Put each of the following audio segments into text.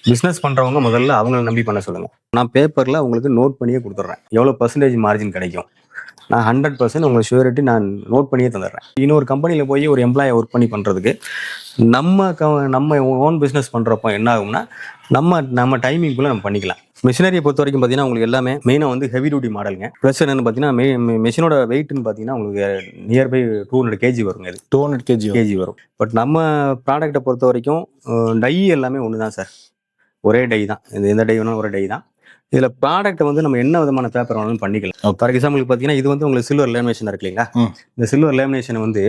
Business பண்ணுறவங்க முதல்ல அவங்கள நம்பி பண்ண சொல்லுங்கள். நான் பேப்பரில் உங்களுக்கு நோட் பண்ணியே கொடுத்துட்றேன், எவ்வளோ பர்சன்டேஜ் மார்ஜின் கிடைக்கும். நான் 100% உங்களுக்கு ஷூரிட்டி நான் நோட் பண்ணியே தந்துடுறேன். இன்னொரு கம்பெனியில் போய் ஒரு எம்ப்ளாயை ஒர்க் பண்ணி பண்ணுறதுக்கு நம்ம ஓன் பிஸ்னஸ் பண்ணுறப்போ என்ன ஆகும்னா நம்ம டைமிங்குள்ளே நம்ம பண்ணிக்கலாம். மிஷினரியை பொறுத்த வரைக்கும் பார்த்தீங்கன்னா உங்களுக்கு எல்லாமே மெயினாக வந்து ஹெவி டியூட்டி மாடலுங்க. ப்ளஸ் என்னென்னு பார்த்தீங்கன்னா மிஷினோட வெயிட்னு பார்த்தீங்கன்னா உங்களுக்கு நியர்பை 200 kg வருங்க. இது 200 kg வரும். பட் நம்ம ப்ராடக்ட்டை பொறுத்த வரைக்கும் டை எல்லாமே ஒன்று தான் சார், ஒரே டை தான். எந்த டை வேணாலும் ஒரே டை தான். இதில் ப்ராடக்ட்டை வந்து நம்ம என்ன விதமான பேப்பர் வேணாலும் பண்ணிக்கலாம். ஃபார் எக்ஸாம்பிளுக்கு பார்த்தீங்கன்னா இது வந்து உங்களுக்கு சில்வர் லேமினேஷன் இருக்கு இல்லைங்களா. இந்த சில்வர் லேமினேஷன் வந்து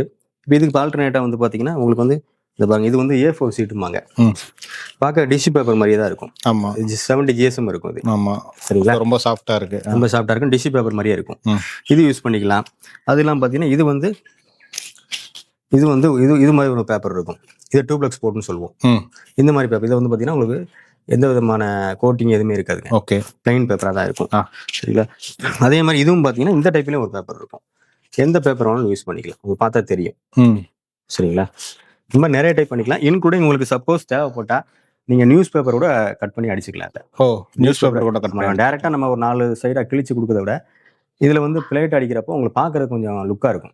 இப்போ இதுக்கு ஆல்டர்னேட்டாக வந்து பார்த்தீங்கன்னா உங்களுக்கு வந்து இந்த பாருங்க, இது வந்து A4 சீட்டுமாங்க. பார்க்க டிஷ்யூ பேப்பர் மாதிரியே தான் இருக்கும். ஆமாம், 70 GSM இருக்கும் இது. ஆமாம், சரிங்களா. ரொம்ப சாஃப்டாக இருக்குது, ரொம்ப சாஃப்டாக இருக்கும், டிஷ்யூ பேப்பர் மாதிரியே இருக்கும். இது யூஸ் பண்ணிக்கலாம். அது இல்லாமல் பார்த்தீங்கன்னா இது மாதிரி ஒரு பேப்பர் இருக்கும். இது டூப்ளெக்ஸ் போர்ட்னு சொல்லுவோம். இந்த மாதிரி பேப்பர் இதை வந்து பார்த்தீங்கன்னா உங்களுக்கு எந்த விதமான கோட்டிங் எதுவுமே இருக்காதுங்க. ஓகே, பிளைன் பேப்பராக தான் இருக்கும். சரிங்களா. அதே மாதிரி இதுவும் பார்த்தீங்கன்னா இந்த டைப்லேயும் ஒரு பேப்பர் இருக்கும். எந்த பேப்பர் வேணாலும் யூஸ் பண்ணிக்கலாம், உங்களுக்கு பார்த்தா தெரியும். சரிங்களா. இந்த மாதிரி நிறைய டைப் பண்ணிக்கலாம். இன்க்ளூடிங் உங்களுக்கு சப்போஸ் தேவைப்பட்டால் நீங்கள் நியூஸ் பேப்பர் கூட கட் பண்ணி அடிச்சுக்கலாம். நியூஸ் பேப்பர் கூட கட் பண்ணலாம். டேரெக்டாக நம்ம ஒரு 4 சைடாக கிழிச்சு கொடுக்கறத விட இதில் வந்து பிளேட் அடிக்கிறப்போ உங்களுக்கு பார்க்குறது கொஞ்சம் லுக்காக இருக்கும்.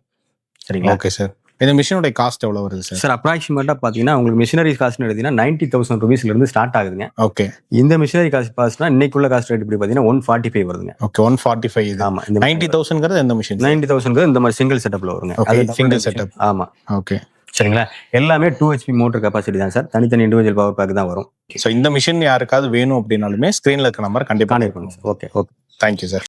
சரிங்களா. Okay sir. இந்த மிஷினோட காஸ்ட் எவ்வளோ வருது சார்? சார் அப்ராக்சிமேட்டாக பார்த்தீங்கன்னா உங்களுக்கு மிஷினரி காஸ்ட்னு எடுத்தீங்கன்னா 90,000 rupeesலேருந்து ஸ்டார்ட் ஆகுதுங்க. ஓகே. இந்த மிஷினரி காஸ்ட்னா இன்னைக்குள்ள காஸ்ட் ரேட் இப்படி பார்த்தீங்கன்னா 145 வருதுங்க. ஓகே, 145. ஆமாம். இந்த 90,000 எந்த மிஷின்? 90,000 இந்த மாதிரி சிங்கிள் செட்டப்பில் வருங்க. Single setup. ஆமாம். ஓகே, சரிங்களா. எல்லாமே 2 HP மோட்டர் கெப்பாசிட்டி தான் சார், தனித்தனி இண்டிவிஜுவல் பவர் பேக் தான் வரும். ஸோ இந்த மிஷின் யாருக்காவது வேணும் அப்படின்னாலுமே ஸ்க்ரீனில் இருக்க நம்பர் கண்டிப்பாக கான்டெக்ட் பண்ணுங்க சார். Okay, thank you sir.